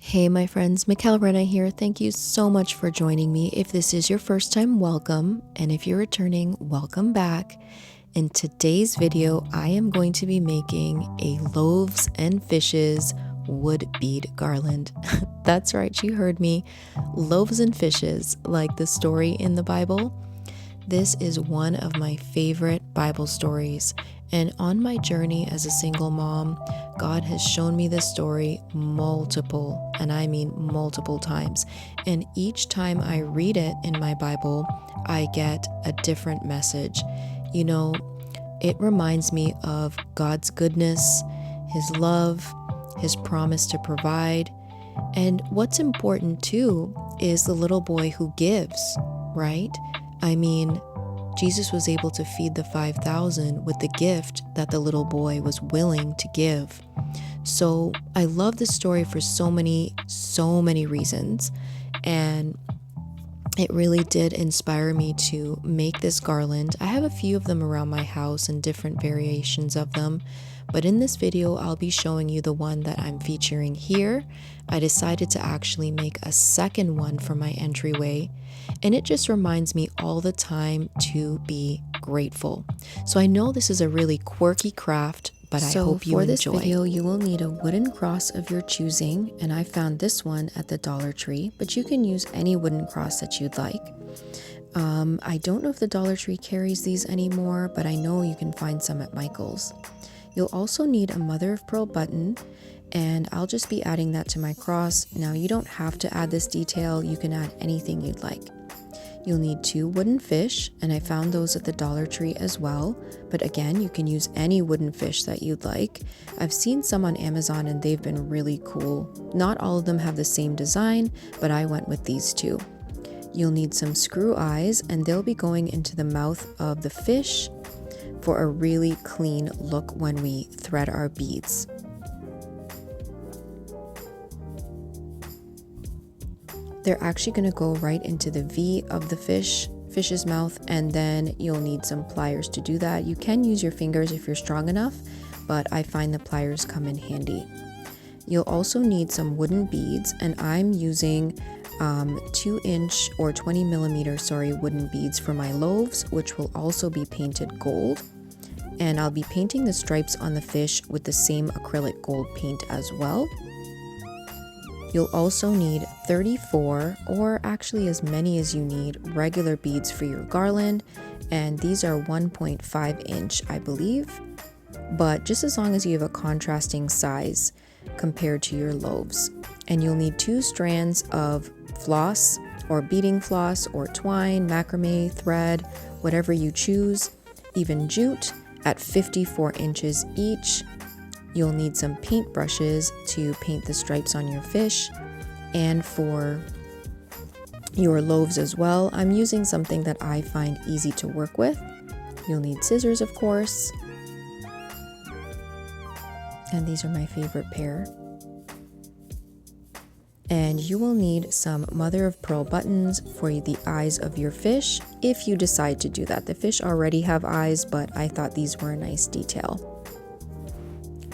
Hey, my friends, Mikkel Rena here. Thank you so much for joining me. If this is your first time, welcome. And if you're returning, welcome back. In today's video, I am going to be making a Loaves and Fishes wood bead garland. That's right, you heard me. Loaves and fishes, like the story in the Bible. This is one of my favorite Bible stories. And on my journey as a single mom, God has shown me this story multiple, and I mean multiple times. And each time I read it in my Bible, I get a different message. You know, it reminds me of God's goodness, His love, His promise to provide. And what's important too is the little boy who gives, right? I mean, Jesus was able to feed the 5,000 with the gift that the little boy was willing to give. So I love this story for so many reasons. And it really did inspire me to make this garland. I have a few of them around my house and different variations of them. But in this video, I'll be showing you the one that I'm featuring here. I decided to actually make a second one for my entryway. And it just reminds me all the time to be grateful. So I know this is a really quirky craft, but I hope you enjoy. For this video, you will need a wooden cross of your choosing, and I found this one at the Dollar Tree, but you can use any wooden cross that you'd like. I don't know if the Dollar Tree carries these anymore, but I know you can find some at Michael's. You'll also need a mother of pearl button, and I'll just be adding that to my cross. Now, you don't have to add this detail, you can add anything you'd like. You'll need 2 wooden fish, and I found those at the Dollar Tree as well, but again, you can use any wooden fish that you'd like. I've seen some on Amazon and they've been really cool. Not all of them have the same design, but I went with these 2. You'll need some screw eyes, and they'll be going into the mouth of the fish for a really clean look when we thread our beads. They're actually going to go right into the V of the fish's mouth, and then you'll need some pliers to do that. You can use your fingers if you're strong enough, but I find the pliers come in handy. You'll also need some wooden beads, and I'm using 2-inch or 20 millimeter wooden beads for my loaves, which will also be painted gold. And I'll be painting the stripes on the fish with the same acrylic gold paint as well. You'll also need 34, or actually as many as you need, regular beads for your garland, and these are 1.5 inch, I believe, but just as long as you have a contrasting size compared to your loaves. And you'll need 2 strands of floss, or beading floss, or twine, macrame, thread, whatever you choose, even jute at 54 inches each. You'll need some paint brushes to paint the stripes on your fish, and for your loaves as well, I'm using something that I find easy to work with. You'll need scissors, of course, and these are my favorite pair. And you will need some mother of pearl buttons for the eyes of your fish, if you decide to do that. The fish already have eyes, but I thought these were a nice detail.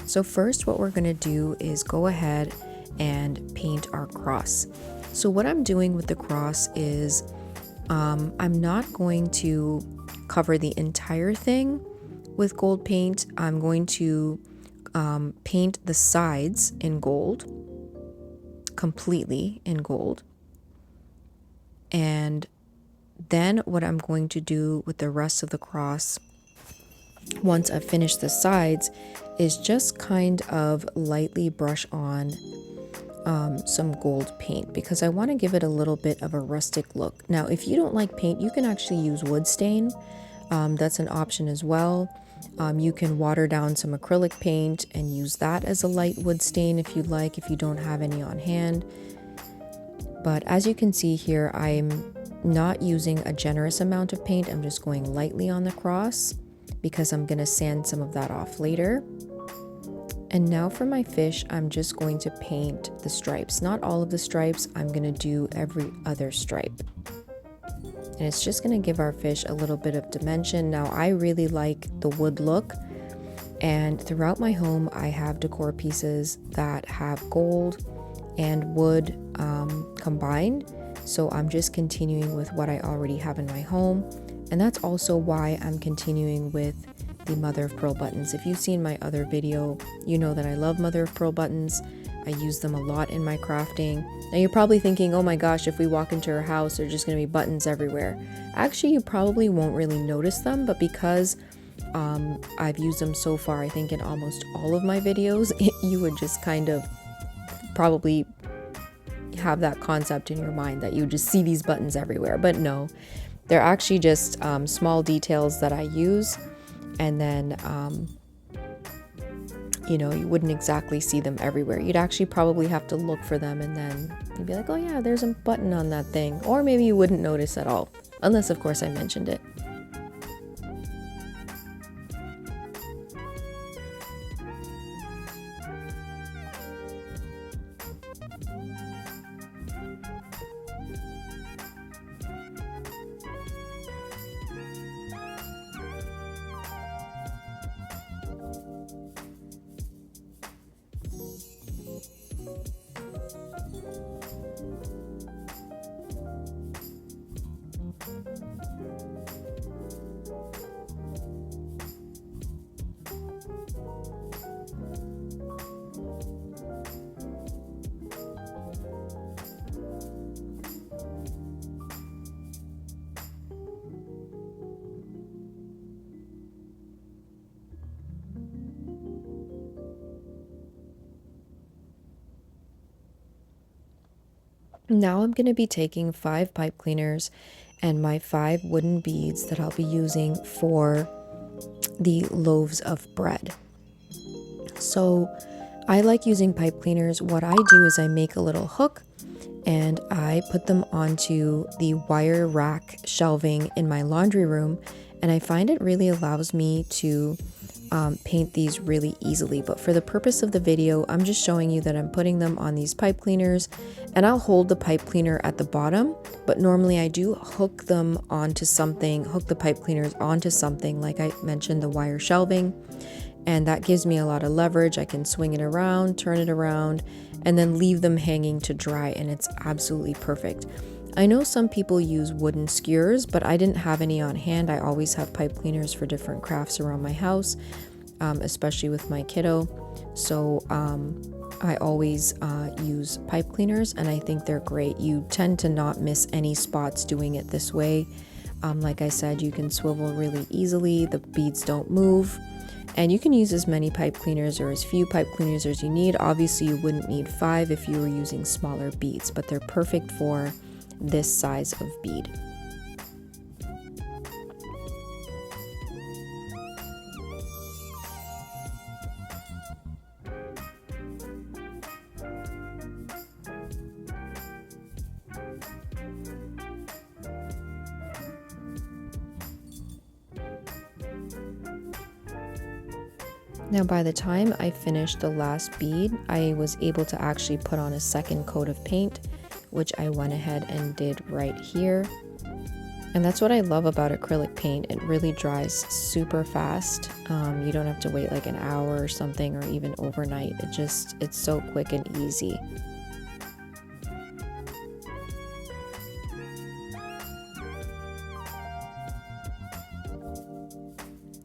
So first, what we're going to do is go ahead and paint our cross. So what I'm doing with the cross is I'm not going to cover the entire thing with gold paint. I'm going to paint the sides in gold, completely in gold. And then what I'm going to do with the rest of the cross, once I've finished the sides, is just kind of lightly brush on some gold paint, because I want to give it a little bit of a rustic look. Now, if you don't like paint, you can actually use wood stain. That's an option as well. You can water down some acrylic paint and use that as a light wood stain if you'd like, if you don't have any on hand. But as you can see here, I'm not using a generous amount of paint. I'm just going lightly on the cross, because I'm going to sand some of that off later. And now for my fish, I'm just going to paint the stripes. Not all of the stripes, I'm going to do every other stripe. And it's just going to give our fish a little bit of dimension. Now, I really like the wood look, And throughout my home, I have decor pieces that have gold. and wood combined. So I'm just continuing with what I already have in my home. And that's also why I'm continuing with the mother of pearl buttons. If you've seen my other video, you know that I love mother of pearl buttons. I use them a lot in my crafting. Now you're probably thinking, oh my gosh, if we walk into her house, there's just going to be buttons everywhere. Actually, you probably won't really notice them, but because I've used them so far, I think in almost all of my videos, you would just kind of probably have that concept in your mind that you just see these buttons everywhere. But no, they're actually just small details that I use, and then you know, you wouldn't exactly see them everywhere. You'd actually probably have to look for them, and then you'd be like, oh yeah, there's a button on that thing. Or maybe you wouldn't notice at all, unless of course I mentioned it. Now I'm going to be taking 5 pipe cleaners and my 5 wooden beads that I'll be using for the loaves of bread. So I like using pipe cleaners. What I do is I make a little hook and I put them onto the wire rack shelving in my laundry room, and I find it really allows me to paint these really easily. But for the purpose of the video, I'm just showing you that I'm putting them on these pipe cleaners, and I'll hold the pipe cleaner at the bottom, but normally I do hook them onto something, hook the pipe cleaners onto something, like I mentioned, the wire shelving, and that gives me a lot of leverage. I can swing it around, turn it around, and then leave them hanging to dry, and it's absolutely perfect. I know some people use wooden skewers, but I didn't have any on hand. I always have pipe cleaners for different crafts around my house, especially with my kiddo. So I always use pipe cleaners, and I think they're great. You tend to not miss any spots doing it this way. Like I said, you can swivel really easily. The beads don't move. And you can use as many pipe cleaners or as few pipe cleaners as you need. Obviously, you wouldn't need 5 if you were using smaller beads, but they're perfect for this size of bead. Now, by the time I finished the last bead, I was able to actually put on a second coat of paint, which I went ahead and did right here. And that's what I love about acrylic paint. It really dries super fast. You don't have to wait like an hour or something, or even overnight. It's so quick and easy.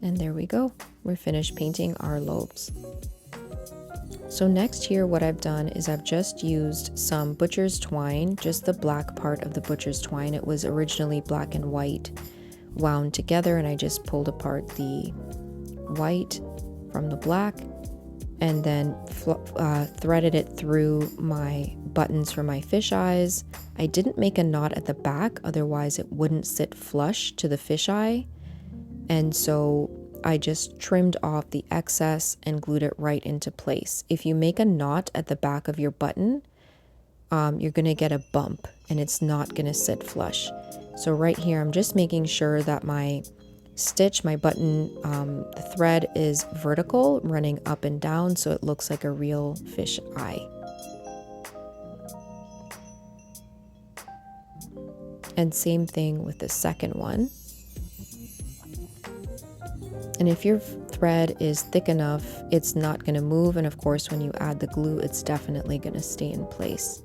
And there we go. We're finished painting our loaves. So next here, what I've done is I've just used some butcher's twine, just the black part of the butcher's twine. It was originally black and white wound together, and I just pulled apart the white from the black and then threaded it through my buttons for my fish eyes. I didn't make a knot at the back, otherwise it wouldn't sit flush to the fish eye. And so I just trimmed off the excess and glued it right into place. If you make a knot at the back of your button, you're going to get a bump and it's not going to sit flush. So right here, I'm just making sure that my stitch, my button, the thread is vertical, running up and down, so it looks like a real fish eye. And same thing with the second one. And if you're thread is thick enough, it's not going to move, and of course when you add the glue, it's definitely going to stay in place.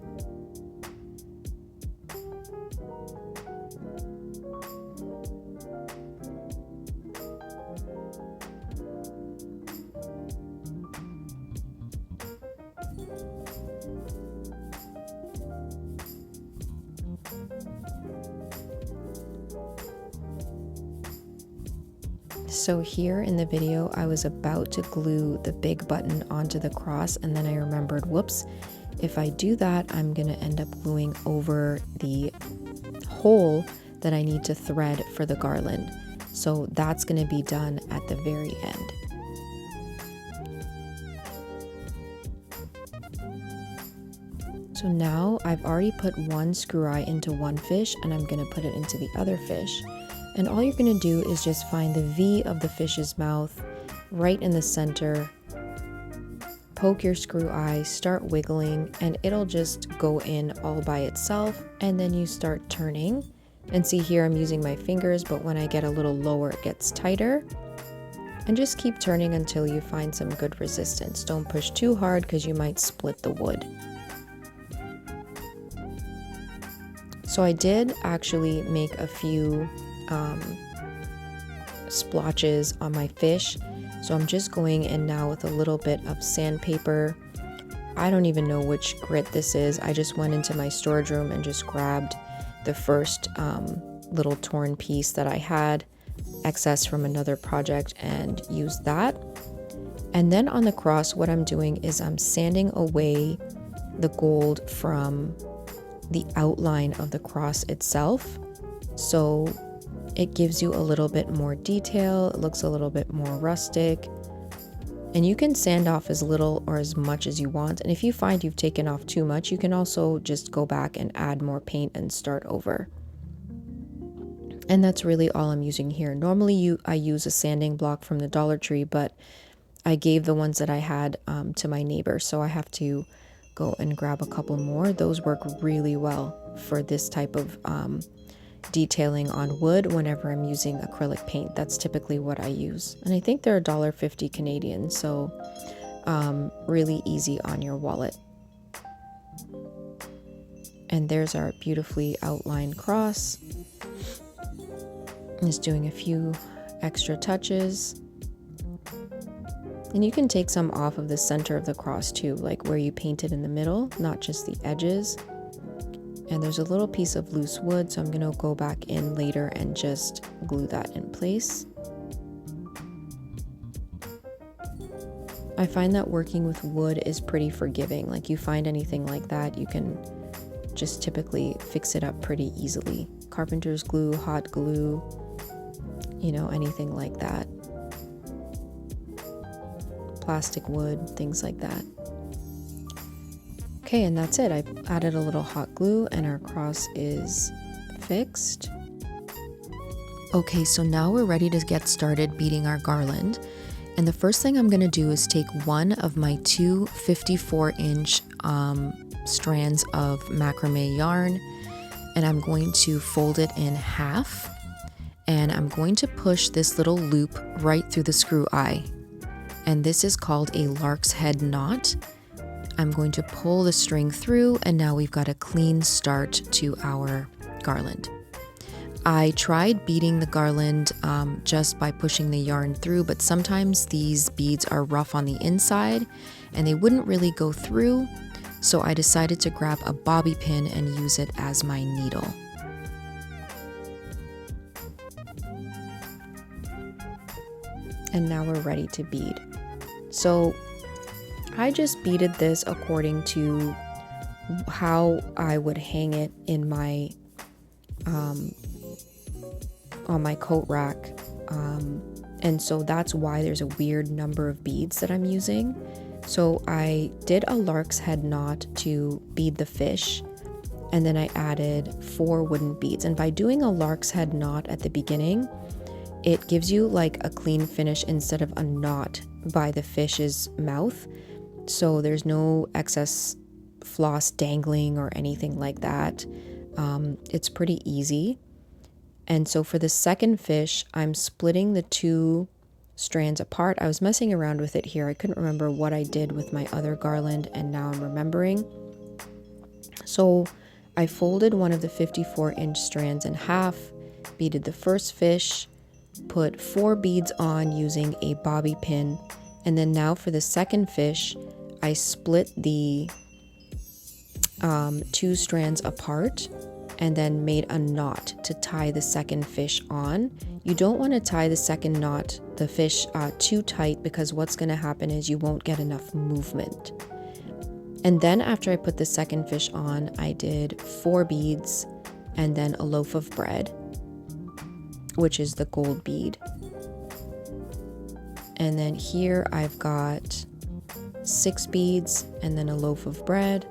So here in the video, I was about to glue the big button onto the cross, and then I remembered, whoops, if I do that, I'm gonna end up gluing over the hole that I need to thread for the garland. So that's gonna be done at the very end. So now I've already put one screw eye into one fish, and I'm gonna put it into the other fish. And all you're gonna do is just find the V of the fish's mouth right in the center, poke your screw eye, start wiggling, and it'll just go in all by itself, and then you start turning. And see here I'm using my fingers, but when I get a little lower it gets tighter. And just keep turning until you find some good resistance. Don't push too hard because you might split the wood. So I did actually make a few splotches on my fish, so I'm just going in now with a little bit of sandpaper. I don't even know which grit this is. I just went into my storage room and just grabbed the first little torn piece that I had excess from another project and used that. And then on the cross, what I'm doing is I'm sanding away the gold from the outline of the cross itself, so it gives you a little bit more detail. It looks a little bit more rustic, and you can sand off as little or as much as you want. And if you find you've taken off too much, you can also just go back and add more paint and start over. And that's really all I'm using here. Normally I use a sanding block from the Dollar Tree, but I gave the ones that I had to my neighbor, so I have to go and grab a couple more. Those work really well for this type of detailing on wood whenever I'm using acrylic paint. That's typically what I use. And I think they're $1.50 Canadian, so really easy on your wallet. And there's our beautifully outlined cross. Just doing a few extra touches. And you can take some off of the center of the cross too, like where you painted in the middle, not just the edges. And there's a little piece of loose wood, so I'm gonna go back in later and just glue that in place. I find that working with wood is pretty forgiving. Like, you find anything like that, you can just typically fix it up pretty easily. Carpenter's glue, hot glue, you know, anything like that. Plastic wood, things like that. Okay, and that's it. I added a little hot glue and our cross is fixed. Okay, so now we're ready to get started beading our garland. And the first thing I'm going to do is take one of my two 54-inch strands of macrame yarn, and I'm going to fold it in half, and I'm going to push this little loop right through the screw eye. And this is called a lark's head knot. I'm going to pull the string through, and now we've got a clean start to our garland. I tried beading the garland just by pushing the yarn through, but sometimes these beads are rough on the inside and they wouldn't really go through, so I decided to grab a bobby pin and use it as my needle. And now we're ready to bead. So I just beaded this according to how I would hang it in my on my coat rack, and so that's why there's a weird number of beads that I'm using. So I did a lark's head knot to bead the fish, and then I added 4 wooden beads. And by doing a lark's head knot at the beginning, it gives you like a clean finish instead of a knot by the fish's mouth, so there's no excess floss dangling or anything like that. It's pretty easy. And so for the second fish, I'm splitting the 2 strands apart. I was messing around with it here. I couldn't remember what I did with my other garland, and now I'm remembering. So I folded one of the 54-inch strands in half, beaded the first fish, put 4 beads on using a bobby pin, and then now for the second fish, I split the 2 strands apart and then made a knot to tie the second fish on. You don't want to tie the second knot, the fish, too tight, because what's going to happen is you won't get enough movement. And then after I put the second fish on, I did 4 beads and then a loaf of bread, which is the gold bead. And then here I've got 6 beads and then a loaf of bread.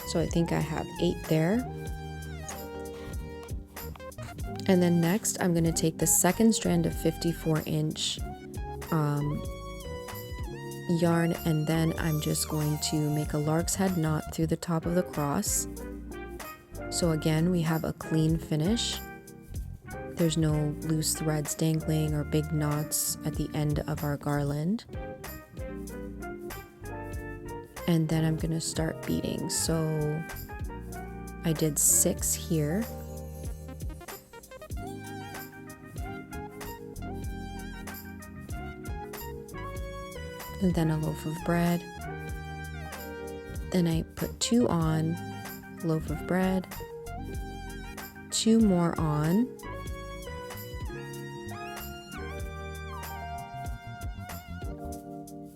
So I think I have 8 there. And then next I'm going to take the second strand of 54-inch yarn, and then I'm just going to make a lark's head knot through the top of the cross. So again, we have a clean finish. There's no loose threads dangling or big knots at the end of our garland. And then I'm going to start beading. So I did 6 here. And then a loaf of bread. Then I put 2 on, loaf of bread, 2 more on,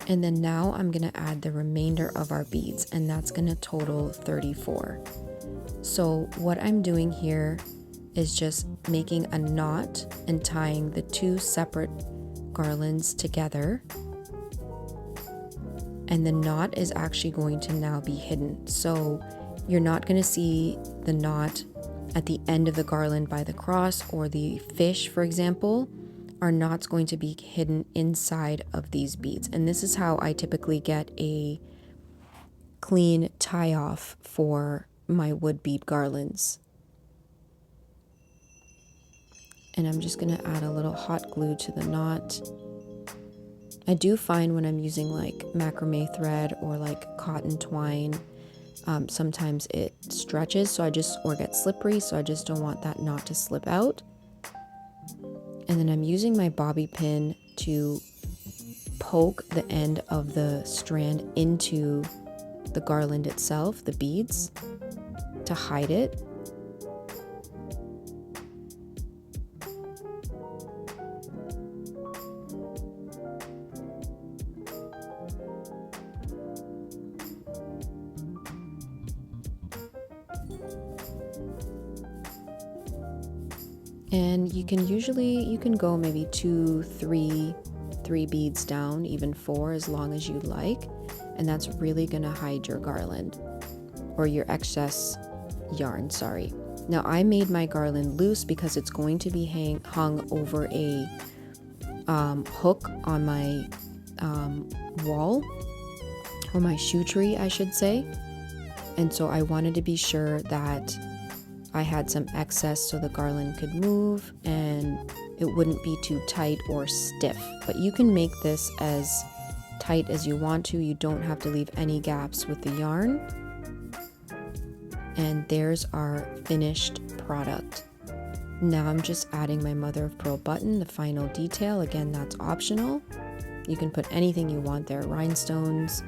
and then now I'm going to add the remainder of our beads, and that's going to total 34. So what I'm doing here is just making a knot and tying the 2 separate garlands together. And the knot is actually going to now be hidden. So you're not going to see the knot at the end of the garland by the cross or the fish, for example. Our knot's going to be hidden inside of these beads. And this is how I typically get a clean tie off for my wood bead garlands. And I'm just going to add a little hot glue to the knot. I do find when I'm using like macrame thread or like cotton twine, sometimes it stretches or gets slippery, so I just don't want that knot to slip out. And then I'm using my bobby pin to poke the end of the strand into the garland itself, the beads, to hide it. And you can go maybe 2, 3 beads down, even 4, as long as you like. And that's really gonna hide your garland or your excess yarn, sorry. Now I made my garland loose because it's going to be hung over a hook on my wall, or my shoe tree, I should say. And so I wanted to be sure that I had some excess so the garland could move and it wouldn't be too tight or stiff. But you can make this as tight as you want to. You don't have to leave any gaps with the yarn. And there's our finished product. Now I'm just adding my mother of pearl button, the final detail. Again, that's optional. You can put anything you want there, rhinestones,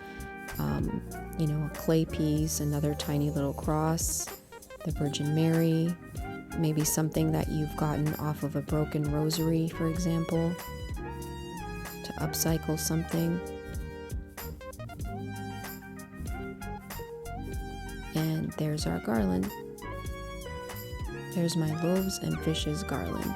a clay piece, another tiny little cross, the Virgin Mary, maybe something that you've gotten off of a broken rosary, for example, to upcycle something. And there's our garland. There's my Loaves and Fishes garland.